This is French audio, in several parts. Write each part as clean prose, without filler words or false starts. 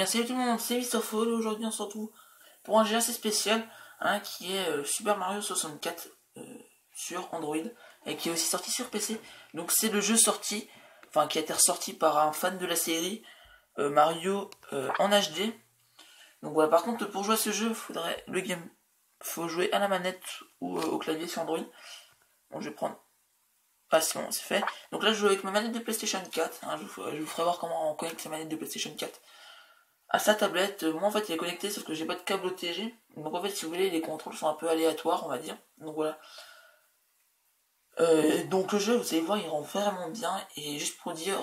Salut tout le monde, c'est MrFall. Aujourd'hui on se retrouve pour un jeu assez spécial qui est Super Mario 64 sur Android et qui est aussi sorti sur PC. Donc c'est le jeu sorti, enfin qui a été ressorti par un fan de la série Mario en HD. Donc voilà, par contre pour jouer à ce jeu, faut jouer à la manette ou au clavier sur Android. Bon, je vais prendre. Ah c'est bon, c'est fait. Donc là je joue avec ma manette de PlayStation 4. Je vous ferai voir comment on connecte sa manette de PlayStation 4 à sa tablette. Moi en fait il est connecté sauf que j'ai pas de câble OTG. Donc en fait si vous voulez les contrôles sont un peu aléatoires on va dire. Donc voilà. Donc le jeu vous allez voir il rend vraiment bien. Et juste pour dire,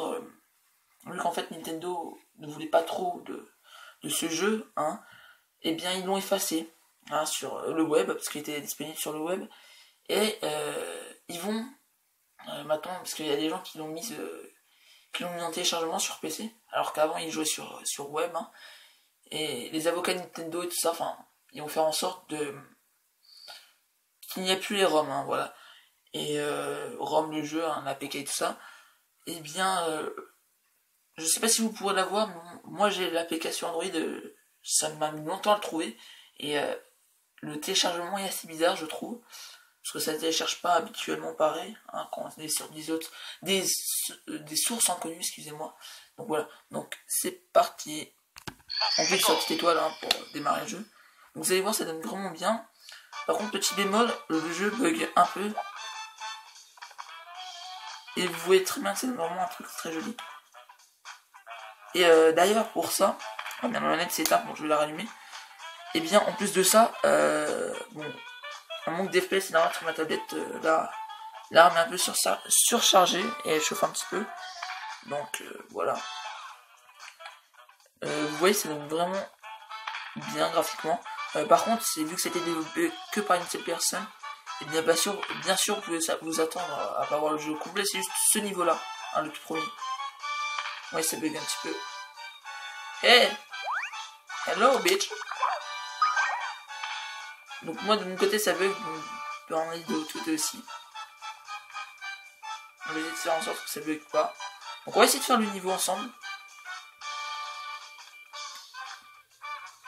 vu qu'en fait Nintendo ne voulait pas trop de ce jeu, et bien ils l'ont effacé sur le web parce qu'il était disponible sur le web. Et ils vont maintenant, parce qu'il y a des gens qui l'ont mis en téléchargement sur PC, alors qu'avant ils jouaient sur web, et les avocats Nintendo et tout ça, enfin, ils vont faire en sorte qu'il n'y ait plus les ROM, voilà. Et ROM, le jeu, l'APK et tout ça, et bien, je sais pas si vous pourrez l'avoir, mais moi j'ai l'APK sur Android, ça m'a mis longtemps à le trouver, et le téléchargement est assez bizarre, je trouve. Parce que ça ne télécharge pas habituellement pareil, quand on est sur des sources inconnues, excusez-moi. Donc voilà, donc c'est parti. On clique sur la petite étoile pour démarrer le jeu. Donc vous allez voir, ça donne vraiment bien. Par contre, petit bémol, le jeu bug un peu. Et vous voyez très bien que c'est vraiment un truc très joli. Et d'ailleurs, pour ça, bien la manette s'est éteinte, donc je vais la rallumer. Et bien, en plus de ça, bon, un manque d'FPS, c'est normal sur ma tablette, l'arme est un peu surchargée et elle chauffe un petit peu. Donc voilà. Vous voyez, ça donne vraiment bien graphiquement. Par contre, c'est vu que c'était développé que par une seule personne, et bien sûr, vous pouvez vous attendre à pas voir le jeu complet. C'est juste ce niveau-là, le tout premier. Ouais, ça bug un petit peu. Hey, hello bitch. Donc moi de mon côté ça bug, donc je peux en aller de l'autre côté aussi. On va essayer de faire en sorte que ça bug pas. Donc on va essayer de faire le niveau ensemble.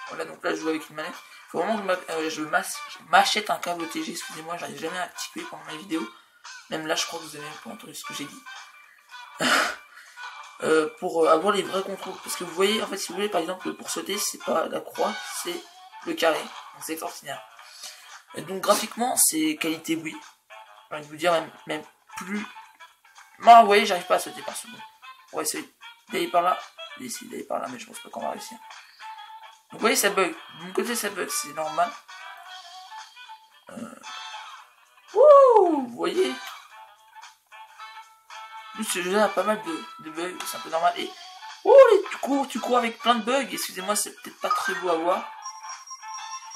Voilà, donc là je joue avec une manette. Faut vraiment que je m'achète un câble OTG, excusez-moi, j'arrive jamais à articuler pendant mes vidéos. Même là je crois que vous avez pas entendu ce que j'ai dit. Pour avoir les vrais contrôles. Parce que vous voyez, en fait si vous voulez par exemple pour sauter, c'est pas la croix, c'est le carré. Donc c'est extraordinaire. Et donc graphiquement c'est qualité oui. J'ai envie de vous dire même plus. Non, vous voyez, j'arrive pas à sauter par seconde. On va essayer d'aller par là, d'essayer d'aller par là, mais je pense pas qu'on va réussir. Donc vous voyez, ça bug. De mon côté, ça bug, c'est normal. Wouh, vous voyez. Ce jeu a pas mal de bugs, c'est un peu normal. Et tu cours avec plein de bugs. Excusez-moi, c'est peut-être pas très beau à voir.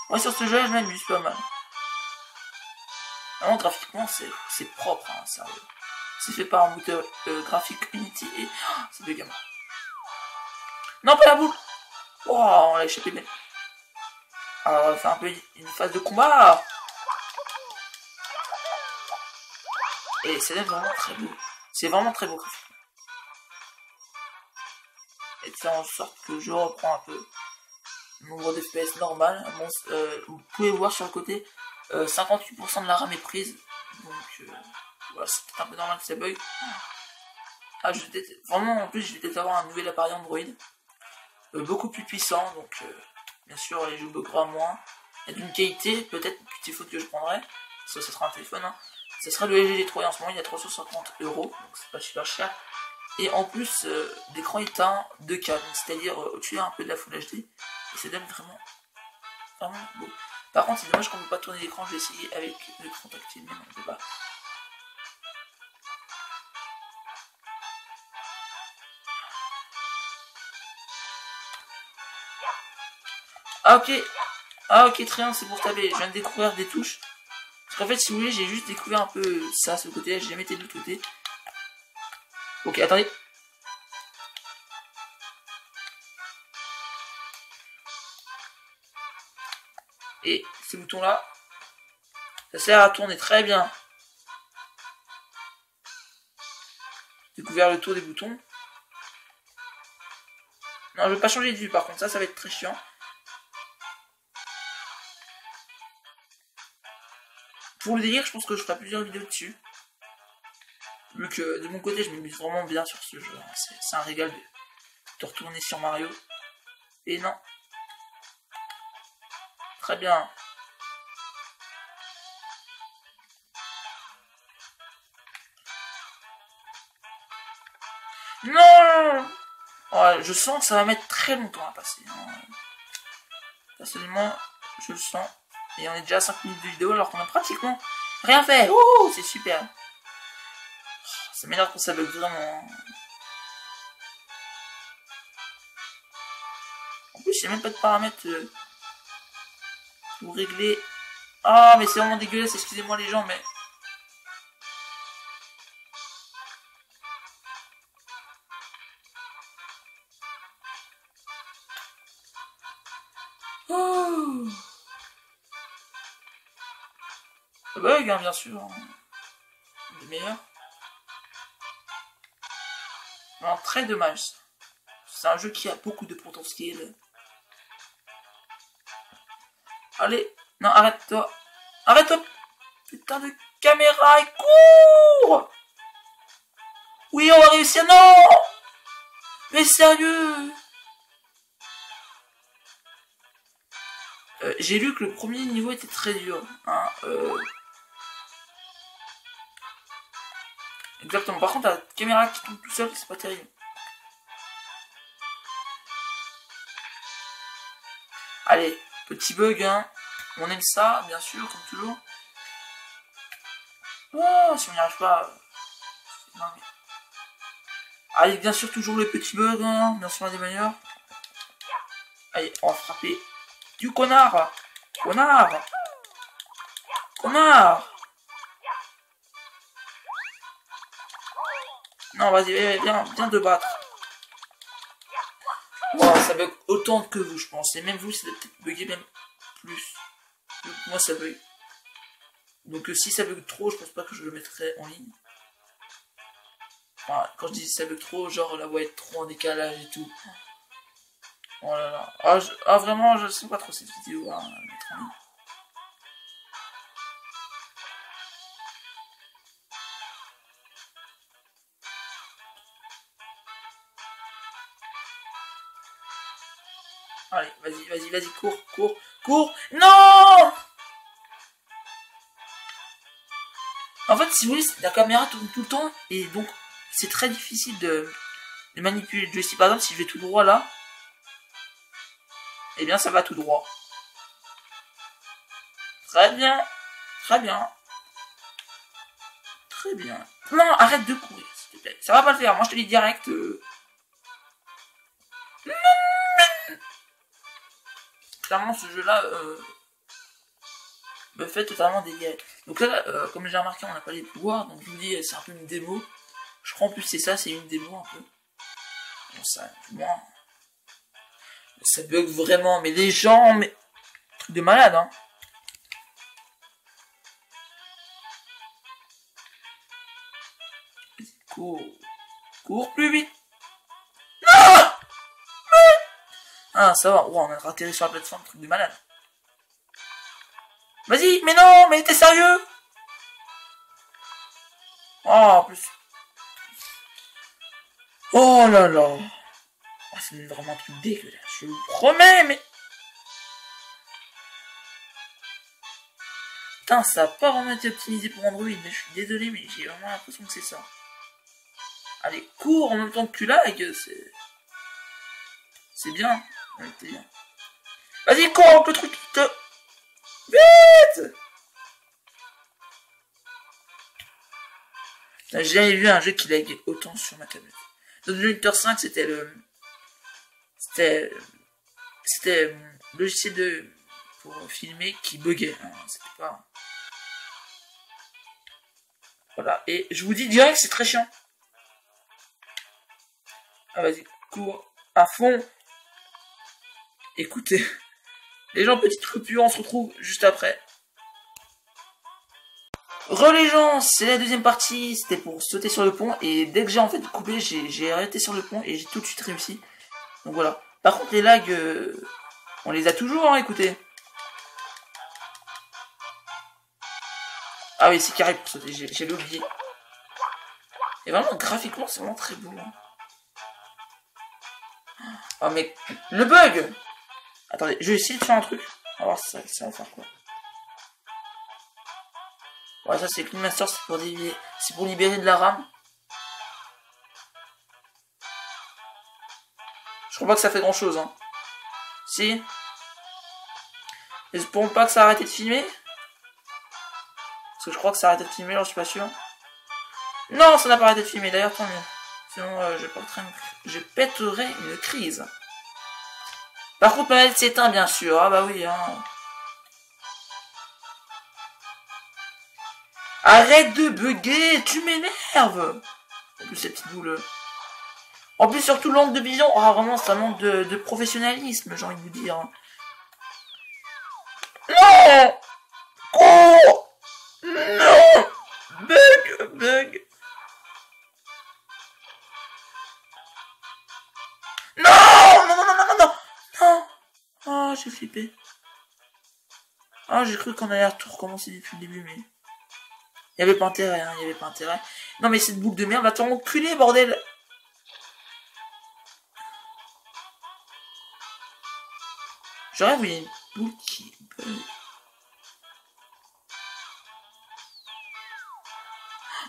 Ouais, sur ce jeu, je m'amuse pas mal. Vraiment, graphiquement, c'est propre, sérieux. C'est fait par un moteur graphique Unity et c'est de gamin. Non, pas la boule. Oh, on l'a échappé bien. Alors, on va faire un peu une phase de combat. Et c'est vraiment très beau. C'est vraiment très beau graphiquement. Et de faire en sorte que je reprends un peu le nombre d'FPS normal. Bon, vous pouvez voir sur le côté, 58% de la RAM est prise. Donc, voilà, c'est peut-être un peu normal que ça bug. Vraiment, en plus, je vais peut-être avoir un nouvel appareil Android. Beaucoup plus puissant, donc bien sûr, les jeux buggeront moins. Et d'une qualité, peut-être, petit téléphone que je prendrai, ça sera un téléphone, ça sera le LG G3, en ce moment il y a 350 €, donc c'est pas super cher. Et en plus, l'écran éteint 2K, c'est-à-dire au-dessus un peu de la Full HD, et ça donne vraiment beau. Par contre, c'est dommage qu'on ne peut pas tourner l'écran, je vais essayer avec l'écran tactile, mais non, on ne peut pas. Ah ok, très bien, c'est pour taper. Je viens de découvrir des touches. Parce qu'en fait, si vous voulez, j'ai juste découvert un peu ça, ce côté-là, j'ai jamais été de l'autre côté. Ok, attendez. Et ces boutons-là, ça sert à tourner très bien. J'ai découvert le tour des boutons. Non, je vais pas changer de vue par contre, ça va être très chiant. Pour le délire, je pense que je ferai plusieurs vidéos dessus. Vu que de mon côté, je m'amuse vraiment bien sur ce jeu. C'est un régal de retourner sur Mario. Et non. Très bien. Non! Ouais, je sens que ça va mettre très longtemps à passer. Hein. Personnellement, je le sens. Et on est déjà à 5 minutes de vidéo alors qu'on a pratiquement rien fait. Ouh, c'est super. Ça m'énerve quand ça bug vraiment. En plus, il n'y a même pas de paramètres pour régler. Ah, mais c'est vraiment dégueulasse, excusez-moi les gens, mais... Oh. Ça bug, hein, bien sûr. Le meilleur. Non, très dommage. C'est un jeu qui a beaucoup de potentiel. Allez, non, arrête-toi. Arrête-toi. Putain de caméra, et cours. Oui, on va réussir. Non. Mais sérieux. J'ai lu que le premier niveau était très dur. Hein, Exactement. Par contre, la caméra qui tombe tout seul, c'est pas terrible. Allez, petit bug, hein. On aime ça, bien sûr, comme toujours. Oh, si on n'y arrive pas... Non, mais... Allez, bien sûr, toujours les petits bugs, hein. Bien sûr, des meilleurs. Allez, on va frapper. Du connard. Connard. Connard. Non, vas-y, viens te battre. Wow, ça bug autant que vous, je pense. Et même vous, ça doit peut-être bugger même plus. Donc, moi, ça bug. Donc, si ça bug trop, je pense pas que je le mettrai en ligne. Enfin, quand je dis ça bug trop, genre la voix est trop en décalage et tout. Oh là là. Ah, vraiment, je sais pas trop cette vidéo à mettre en ligne. Allez, vas-y, cours. Non! En fait, si vous voulez, la caméra tourne tout le temps, et donc, c'est très difficile de manipuler le joystick. Par exemple, si je vais tout droit là, eh bien, ça va tout droit. Très bien. Non, arrête de courir, s'il te plaît. Ça va pas le faire, moi je te dis direct. Clairement, ce jeu-là me fait totalement délirer. Donc là, comme j'ai remarqué, on n'a pas les pouvoirs, donc je vous dis, c'est un peu une démo. Je crois en plus c'est ça, c'est une démo un peu. Bon, ça, moi, ça bug vraiment, mais les gens, mais... Truc de malade, hein. Cours plus vite. Non! Ah, ça va, wow, on a atterri sur la plateforme, truc de malade. Vas-y, mais non, mais t'es sérieux? Oh, en plus. Oh là là. Oh, c'est vraiment un truc dégueulasse, je vous promets, mais... Putain, ça n'a pas vraiment été optimisé pour Android, mais je suis désolé, mais j'ai vraiment l'impression que c'est ça. Allez, cours en même temps que tu lags, c'est bien. Ouais, t'es bien. Vas-y, cours avec le truc qui te... Vite! J'ai jamais vu un jeu qui lag autant sur ma tablette. Dans le Hunter 5, c'était le... C'était mon logiciel pour filmer qui buguait. Hein, c'était pas... Voilà, et je vous dis direct, c'est très chiant. Ah, vas-y, cours à fond. Écoutez, les gens, petite coupure, on se retrouve juste après. Les gens, c'est la deuxième partie, c'était pour sauter sur le pont, et dès que j'ai en fait coupé, j'ai arrêté sur le pont, et j'ai tout de suite réussi. Donc voilà, Par contre, les lags, on les a toujours, hein, écoutez. Ah oui, c'est carré pour sauter, j'avais oublié. Et vraiment, graphiquement, c'est vraiment très beau. Hein. Oh, mais le bug! Attendez, je vais essayer de faire un truc. On va voir si ça va faire quoi. Ouais, ça c'est Clean Master, c'est pour libérer de la RAM. Je crois pas que ça fait grand chose, hein. Si. Espérons pas que ça a arrêté de filmer. Parce que je crois que ça a arrêté de filmer, alors je suis pas sûr. Non, ça n'a pas arrêté de filmer, d'ailleurs, tant mieux. Sinon, je pèterai une crise. Par contre, ma manette s'éteint, bien sûr. Ah bah oui, hein. Arrête de bugger, tu m'énerves. En plus, ces petites boules. En plus, surtout l'angle de vision. Ah, vraiment, ça manque de professionnalisme, j'ai envie de vous dire. Non! Oh! Non! Bug! Non! Oh, j'ai flippé. Ah, j'ai cru qu'on allait tout recommencer depuis le début, mais... Il n'y avait pas intérêt, hein, il n'y avait pas intérêt. Non, mais cette boucle de merde va t'enculer, bordel! J'aurais voulu une boucle qui...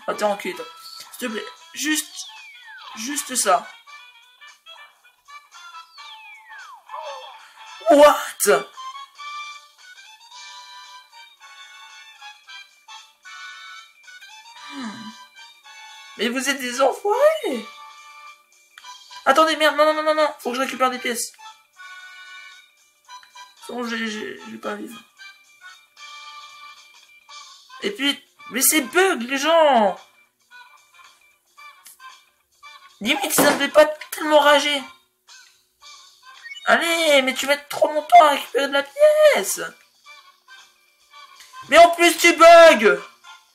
Attends, enculé, toi. S'il te plaît, juste ça. What? Mais vous êtes des enfoirés! Attendez, merde, non, faut que je récupère des pièces. Sinon, j'ai pas vivre. Et puis, mais c'est bug, les gens! Limite, ça me fait pas tellement rager. Allez, mais tu mets trop longtemps à récupérer de la pièce. Mais en plus, tu bugs!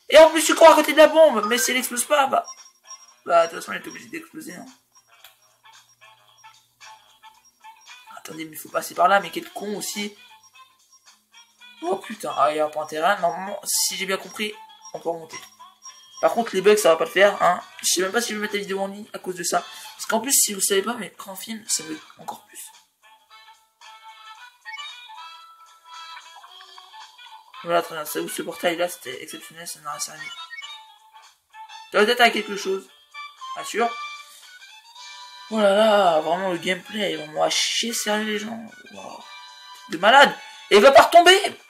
Et en plus, tu cours à côté de la bombe. Mais si elle explose pas, bah, de toute façon, elle est obligée d'exploser. Hein. Attendez, mais il faut passer par là, mais quel con aussi. Oh putain, ah, il n'y a pas intérêt. Normalement, si j'ai bien compris, on peut remonter. Par contre, les bugs, ça va pas le faire. Hein. Je sais même pas si je vais mettre la vidéo en ligne à cause de ça. Parce qu'en plus, si vous savez pas, mais quand on filme, ça bug encore plus. Voilà, très bien. Ça ouvre ce portail-là, c'était exceptionnel, ça n'a rien servi. Ça doit être à quelque chose. Pas sûr. Oh là là, vraiment le gameplay est vraiment à chier, sérieux les gens. Wow. De malade. Et il va pas retomber.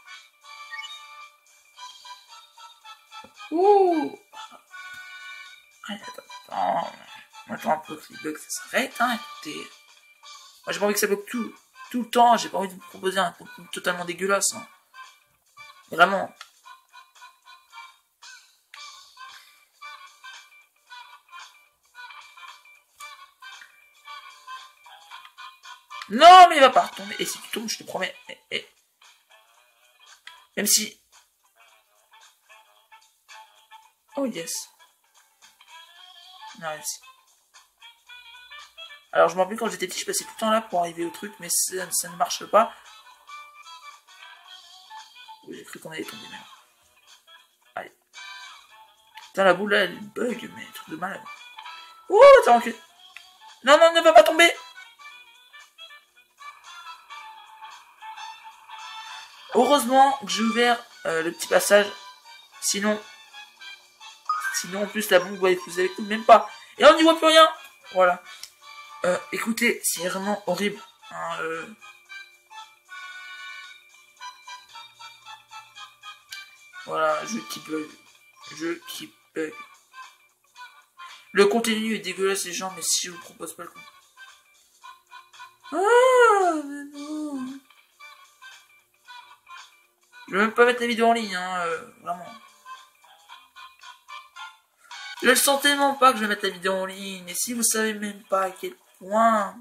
Ouh. Allez, attends. Attends un peu que les bugs ça s'arrête, hein, écoutez. Moi j'ai pas envie que ça bug tout le temps, j'ai pas envie de vous proposer un contenu totalement dégueulasse. Hein. Vraiment. Non, mais il va pas retomber. Et si tu tombes, je te promets. Même si... Oh yes. On a réussi. Alors je m'en rappelle quand j'étais petit, je passais tout le temps là pour arriver au truc, mais ça ne marche pas. J'ai cru qu'on allait tomber même. Allez. Putain, la boule là, elle bug, mais truc de malade. Oh, attends, ok. Non, ne va pas tomber. Heureusement que j'ai ouvert le petit passage. Sinon, en plus, la bombe va exploser avec nous, même pas. Et là, on n'y voit plus rien. Voilà. Écoutez, c'est vraiment horrible. Hein, Voilà, jeu qui bug. Le contenu est dégueulasse, les gens, mais si je vous propose pas le coup. Ah, mais non. Je vais même pas mettre la vidéo en ligne, hein, vraiment. Je le sens tellement pas que je vais mettre la vidéo en ligne. Et si vous savez même pas à quel point...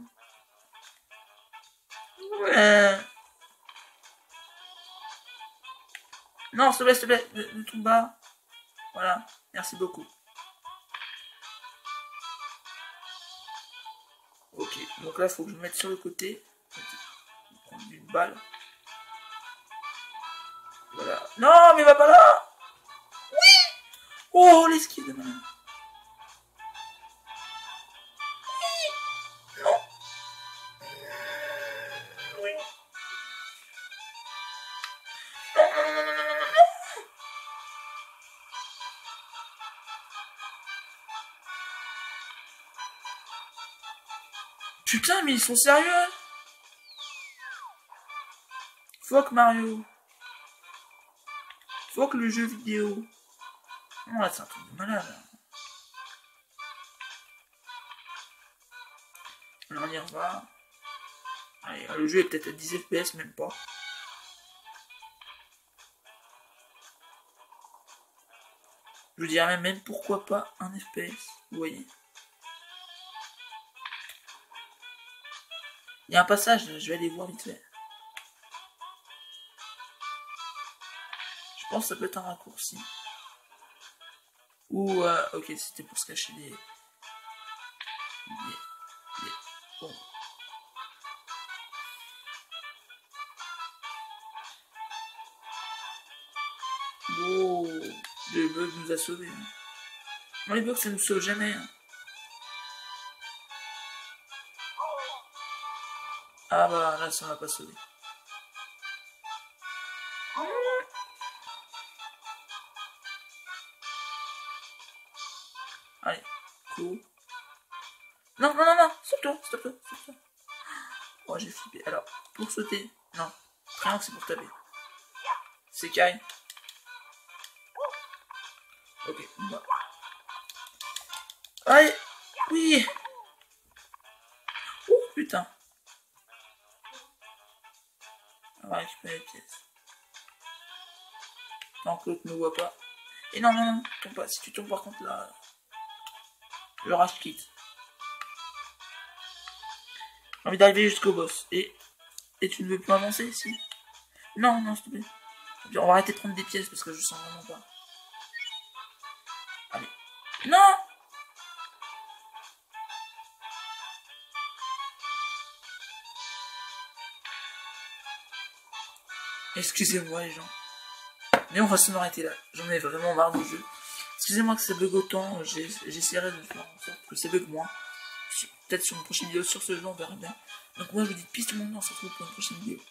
Ouais. Non, s'il te plaît, ne tombe pas. Voilà, merci beaucoup. Ok, donc là, il faut que je me mette sur le côté. Je vais prendre une balle. Voilà. Non, mais va pas là. Oui. Oh, l'esquive de malin. Oui. Non. Oui. Non, non, non, non, non, non, non. Putain, mais ils sont sérieux. Fuck Mario. Fuck le jeu vidéo. Non, là, c'est un truc de malade. Alors, on y revoit. Allez, le jeu est peut-être à 10 FPS, même pas. Je vous dirais même pourquoi pas un FPS. Vous voyez. Il y a un passage, je vais aller voir vite fait. Je pense que ça peut être un raccourci. Ou, ok, c'était pour se cacher des bon. Oh, le bug nous a sauvés. Hein. Non, les bugs, ça nous sauve jamais. Hein. Ah bah, là, ça m'a pas sauvé. Allez, cool. Non, non, non, non, stop-toi, stop-toi, stop-toi. Oh, j'ai flippé. Alors, pour sauter, non. Triangle, c'est pour taper. C'est carré. Ok, bah. Allez, oui. Oh, putain. On va récupérer les pièces. Tant que l'autre ne voit pas. Et non, non, non, tombe pas. Si tu tombes par contre là, le rage quitte. J'ai envie d'arriver jusqu'au boss. Et tu ne veux plus avancer ici? Non, non, s'il te plaît. On va arrêter de prendre des pièces parce que je sens vraiment pas. Allez. Non! Excusez-moi les gens. Mais on va se m'arrêter là. J'en ai vraiment marre du jeu. Excusez-moi que ça bug autant. J'essaierai de faire en sorte que ça bug moins. Peut-être sur une prochaine vidéo sur ce jeu, on verra bien. Donc moi je vous dis peace tout le monde, on se retrouve pour une prochaine vidéo.